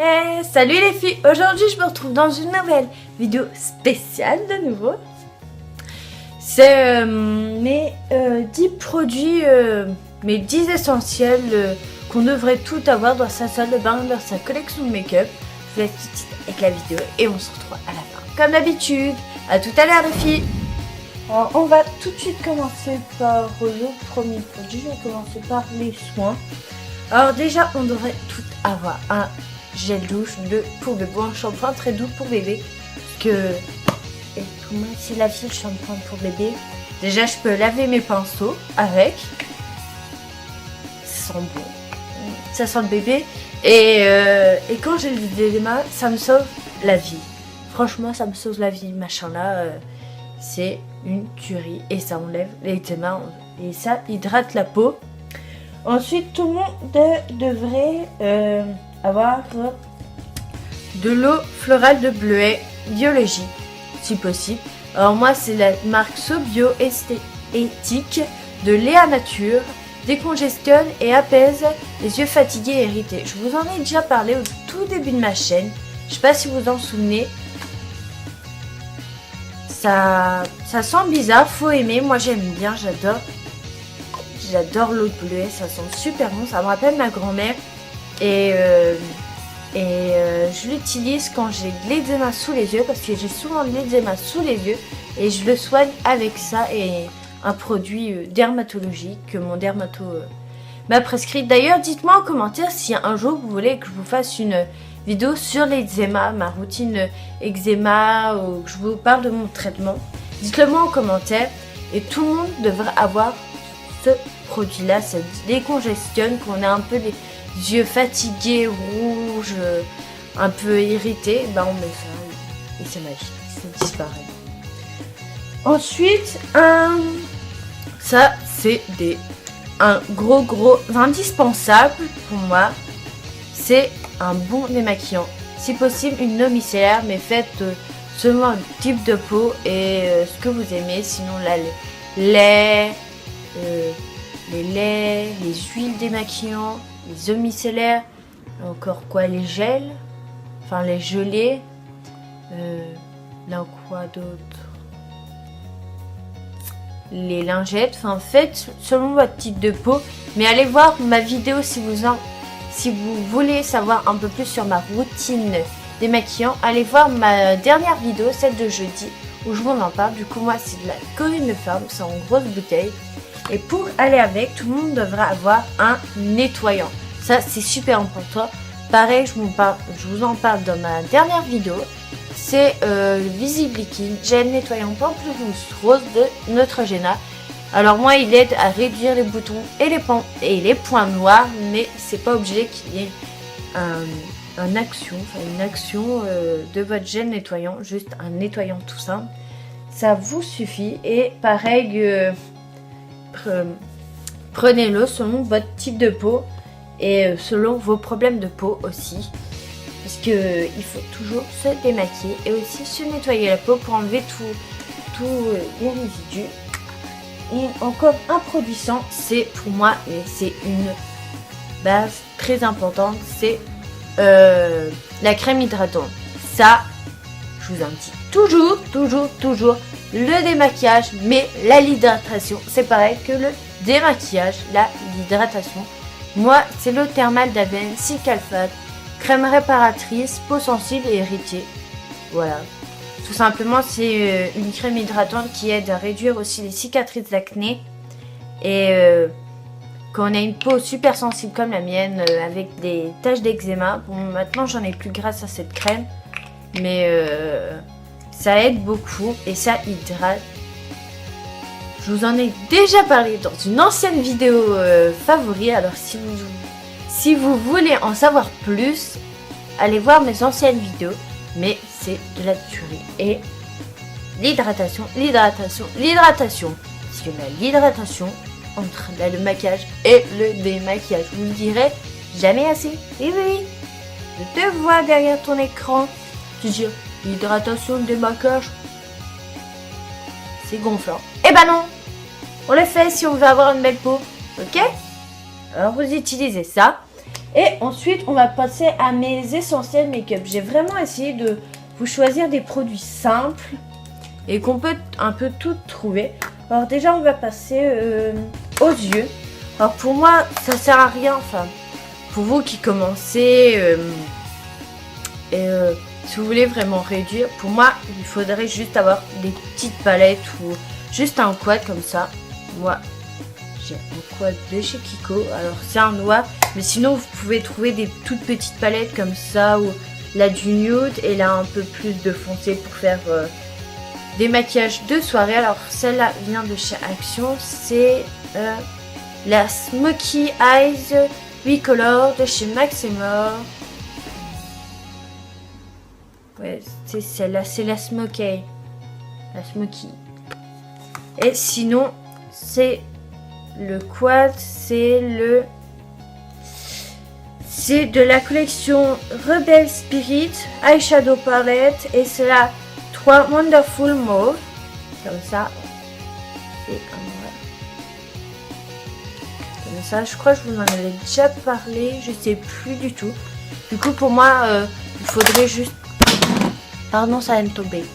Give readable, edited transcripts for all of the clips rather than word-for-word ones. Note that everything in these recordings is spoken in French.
Hey, salut les filles, aujourd'hui je me retrouve dans une nouvelle vidéo spéciale de nouveau. C'est mes 10 produits, mes 10 essentiels qu'on devrait tout avoir dans sa salle de bain, dans sa collection de make-up. Je vous laisse tout de suite avec la vidéo et on se retrouve à la fin. Comme d'habitude, à tout à l'heure les filles. Alors on va tout de suite commencer par le premier produit, je vais commencer par les soins. Alors déjà on devrait tout avoir un gel douche pour bébé, un shampoing très doux pour bébé. Et pour moi c'est la vie le shampoing pour bébé. Déjà je peux laver mes pinceaux avec. Ça sent bon. Ça sent le bébé. Et quand j'ai les mains, ça me sauve la vie. Franchement ça me sauve la vie. Machin là, c'est une tuerie. Et ça enlève les eczémas et ça hydrate la peau. Ensuite tout le monde devrait avoir de l'eau florale de bleuet biologique si possible. Alors moi c'est la marque Sobio Esthétique de Léa Nature, décongestionne et apaise les yeux fatigués et irrités. Je vous en ai déjà parlé au tout début de ma chaîne, je sais pas si vous en souvenez. Ça sent bizarre, faut aimer, moi j'aime bien, j'adore l'eau de bleuet, ça sent super bon, ça me rappelle ma grand-mère. Et je l'utilise quand j'ai de l'eczéma sous les yeux, parce que j'ai souvent de l'eczéma sous les yeux et je le soigne avec ça et un produit dermatologique que mon dermato m'a prescrit. D'ailleurs dites-moi en commentaire si un jour vous voulez que je vous fasse une vidéo sur l'eczéma, ma routine eczéma, ou que je vous parle de mon traitement. Dites-le moi en commentaire et tout le monde devrait avoir ce produit là, ça décongestionne qu'on a un peu des yeux fatigués, rouges, un peu irrités, ben on met ça et c'est magique, ça disparaît. Ensuite, ça c'est un gros indispensable pour moi, c'est un bon démaquillant. Si possible une eau micellaire, mais faites selon le type de peau et ce que vous aimez. Sinon là, les laits, les huiles démaquillants, les eaux micellaires, encore quoi, les gels, enfin les gelées, là quoi d'autre, les lingettes, enfin faites selon votre type de peau. Mais allez voir ma vidéo si vous voulez savoir un peu plus sur ma routine démaquillant. Allez voir ma dernière vidéo, celle de jeudi, où je vous en parle. Du coup moi c'est de la Corinne de Ferme, c'est en grosse bouteille. Et pour aller avec, tout le monde devrait avoir un nettoyant. Ça, c'est super important. Pareil, je vous en parle dans ma dernière vidéo. C'est le Visible Liquide gel nettoyant pamplemousse rose de Neutrogena. Alors moi, il aide à réduire les boutons et les points noirs, mais c'est pas obligé qu'il y ait une action de votre gel nettoyant. Juste un nettoyant tout simple. Ça vous suffit. Et pareil... prenez-le selon votre type de peau et selon vos problèmes de peau aussi, parce que il faut toujours se démaquiller et aussi se nettoyer la peau pour enlever tous les résidus. Et encore un produit sans, c'est pour moi et c'est une base très importante, c'est la crème hydratante. Ça, je vous en dis toujours le démaquillage, mais l'hydratation, c'est pareil que le démaquillage, l'hydratation. Moi, c'est l'eau thermale d'Aven, Cicaphate, crème réparatrice, peau sensible et irritée. Voilà. Tout simplement, c'est une crème hydratante qui aide à réduire aussi les cicatrices d'acné. Et quand on a une peau super sensible comme la mienne, avec des taches d'eczéma, bon, maintenant j'en ai plus grâce à cette crème, mais ça aide beaucoup et ça hydrate. Je vous en ai déjà parlé dans une ancienne vidéo favori. Alors si vous voulez en savoir plus, allez voir mes anciennes vidéos. Mais c'est de la tuerie. Et l'hydratation. Parce qu'il y a l'hydratation entre le maquillage et le démaquillage. Vous ne le direz jamais assez. Et oui, je te vois derrière ton écran. Tu dis l'hydratation, le démaquillage, c'est gonflant. Eh ben non, on le fait si on veut avoir une belle peau, ok? Alors vous utilisez ça. Et ensuite, on va passer à mes essentiels make-up. J'ai vraiment essayé de vous choisir des produits simples et qu'on peut un peu tout trouver. Alors déjà, on va passer aux yeux. Alors pour moi, ça sert à rien. Enfin, pour vous qui commencez si vous voulez vraiment réduire, pour moi, il faudrait juste avoir des petites palettes ou juste un quad comme ça. Moi, j'ai un quad de chez Kiko. Alors c'est un noir, mais sinon vous pouvez trouver des toutes petites palettes comme ça, ou là du nude et là un peu plus de foncé pour faire des maquillages de soirée. Alors celle-là vient de chez Action, c'est la Smoky Eyes Recolor de chez Max & More. Ouais, c'est celle-là, c'est la Smoky. La Smoky. Et sinon, c'est le quad, c'est de la collection Rebel Spirit Eyeshadow Palette et c'est la 3 Wonderful Mauve. Comme ça. Et comme ça, je crois que je vous en avais déjà parlé, je sais plus du tout. Du coup, pour moi, il faudrait juste... Pardon, ça vient de tomber.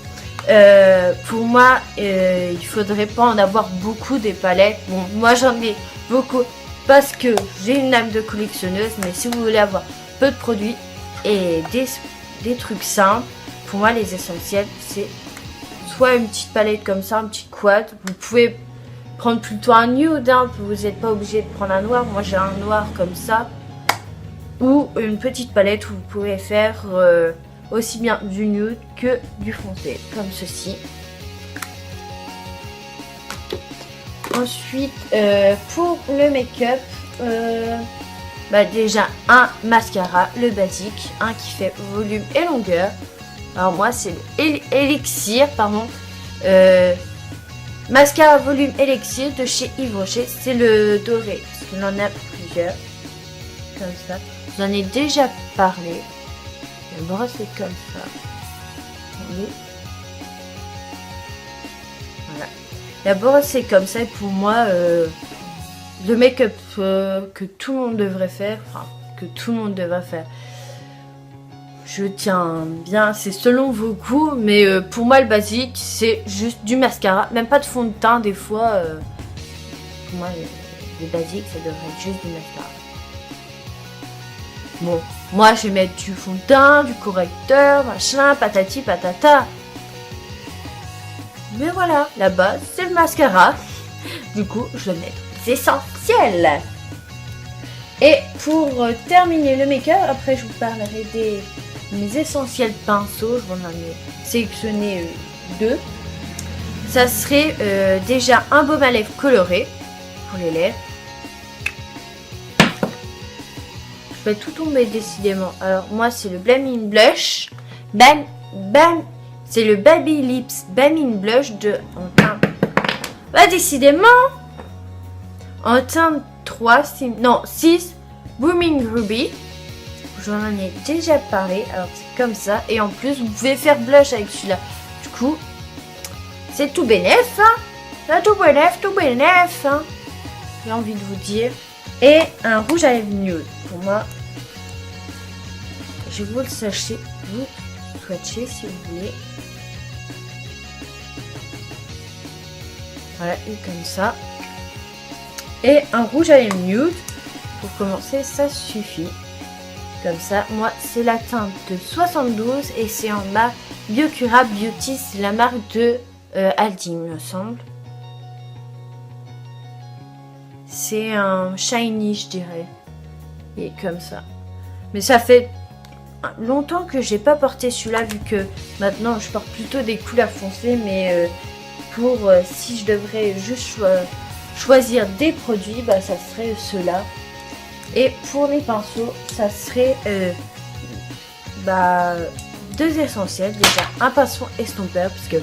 Pour moi, il faudrait pas en avoir beaucoup des palettes. Bon, moi j'en ai beaucoup parce que j'ai une âme de collectionneuse. Mais si vous voulez avoir peu de produits et des trucs simples, pour moi les essentiels, c'est soit une petite palette comme ça, un petit quad. Vous pouvez prendre plutôt un nude, hein, vous n'êtes pas obligé de prendre un noir. Moi j'ai un noir comme ça. Ou une petite palette où vous pouvez faire... aussi bien du nude que du foncé, comme ceci. Ensuite, pour le make-up, déjà un mascara, le basique, un qui fait volume et longueur. Alors moi, c'est l'Elixir, pardon. Mascara volume Elixir de chez Yves Rocher. C'est le doré, parce qu'il en a plusieurs. Comme ça. J'en ai déjà parlé. Le brosse est comme ça. Voilà. La brosse est comme ça et pour moi, le make-up que tout le monde devrait faire, enfin que tout le monde devrait faire. Je tiens bien, c'est selon vos goûts, mais pour moi le basique c'est juste du mascara, même pas de fond de teint des fois. Pour moi le basique ça devrait être juste du mascara. Bon, moi je vais mettre du fond de teint, du correcteur, machin, patati patata. Mais voilà, la base c'est le mascara. Du coup, je vais mettre les essentiels. Et pour terminer le make-up, après je vous parlerai des mes essentiels pinceaux. Je vous en ai sélectionné deux. Ça serait déjà un baume à lèvres coloré pour les lèvres. Je vais tout tomber décidément. Alors moi c'est le Blaming Blush. C'est le Baby Lips Blaming Blush de en teint. Bah décidément en teint 3, 6 Booming Ruby. J'en ai déjà parlé. Alors c'est comme ça. Et en plus vous pouvez faire blush avec celui-là. Du coup c'est tout bénef. Hein. C'est tout bénef. Hein. J'ai envie de vous dire. Et un rouge à lèvres nude. Pour moi, je vous le sachez, vous swatchez si vous voulez. Voilà, et comme ça. Et un rouge à lèvres nude. Pour commencer, ça suffit. Comme ça, moi, c'est la teinte de 72 et c'est en bas Biocura Beauty. C'est la marque de Aldi, il me semble. C'est un shiny, je dirais. Et comme ça. Mais ça fait longtemps que j'ai pas porté celui-là, vu que maintenant je porte plutôt des couleurs foncées. Mais pour si je devrais juste choisir des produits, bah, ça serait ceux-là. Et pour les pinceaux, ça serait deux essentiels. Déjà un pinceau estompeur, parce que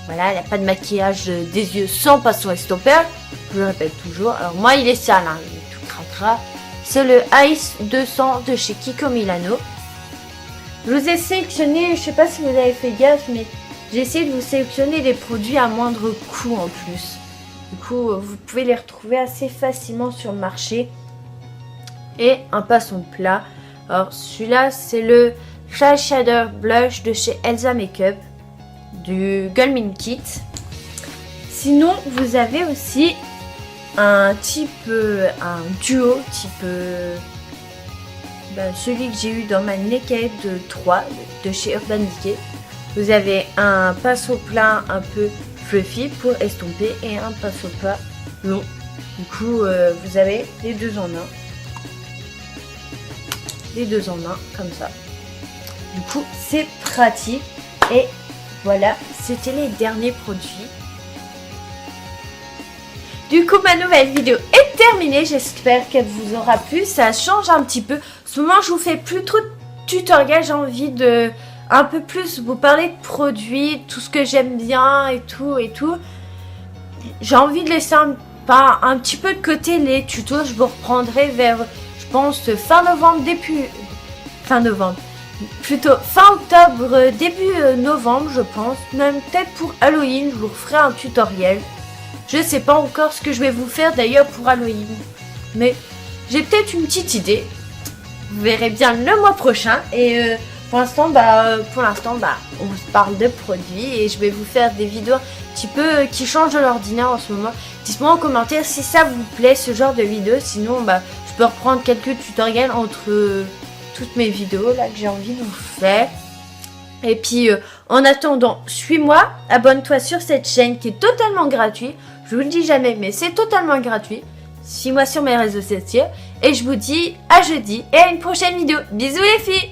voilà, il n'y a pas de maquillage des yeux sans pinceau estompeur. Je le répète toujours. Alors moi, il est sale, hein, il est tout cracra. C'est le Ice 200 de chez Kiko Milano. Je vous ai sélectionné, je sais pas si vous avez fait gaffe, mais j'ai essayé de vous sélectionner des produits à moindre coût en plus. Du coup, vous pouvez les retrouver assez facilement sur le marché. et un pinceau plat. Alors celui-là c'est le Shy Shader Blush de chez Elsa Makeup du Gulmin Kit. Sinon vous avez aussi un duo type celui que j'ai eu dans ma Naked 3 de chez Urban Decay. Vous avez un pinceau plat un peu fluffy pour estomper et un pinceau plat long. Du coup vous avez les deux en un. Les deux en un comme ça. Du coup c'est pratique. Et voilà, c'était les derniers produits. Du coup ma nouvelle vidéo est terminée. J'espère qu'elle vous aura plu. Ça change un petit peu. En ce moment je vous fais plus trop de tutoriels. J'ai envie de un peu plus vous parler de produits, tout ce que j'aime bien et tout. J'ai envie de laisser un petit peu de côté les tutos. Je vous reprendrai vers, je pense, fin novembre, plutôt fin octobre, début novembre, je pense. Même peut-être pour Halloween, je vous referai un tutoriel. Je sais pas encore ce que je vais vous faire d'ailleurs pour Halloween. Mais j'ai peut-être une petite idée. Vous verrez bien le mois prochain. Et pour l'instant, on se parle de produits. Et je vais vous faire des vidéos un petit peu qui changent de l'ordinaire en ce moment. Dites-moi en commentaire si ça vous plaît, ce genre de vidéo. Sinon, je peux reprendre quelques tutoriels entre toutes mes vidéos là que j'ai envie de vous faire. Et puis, en attendant, suis-moi, abonne-toi sur cette chaîne qui est totalement gratuite. Je vous le dis jamais, mais c'est totalement gratuit. Suis-moi sur mes réseaux sociaux. Et je vous dis à jeudi et à une prochaine vidéo. Bisous les filles!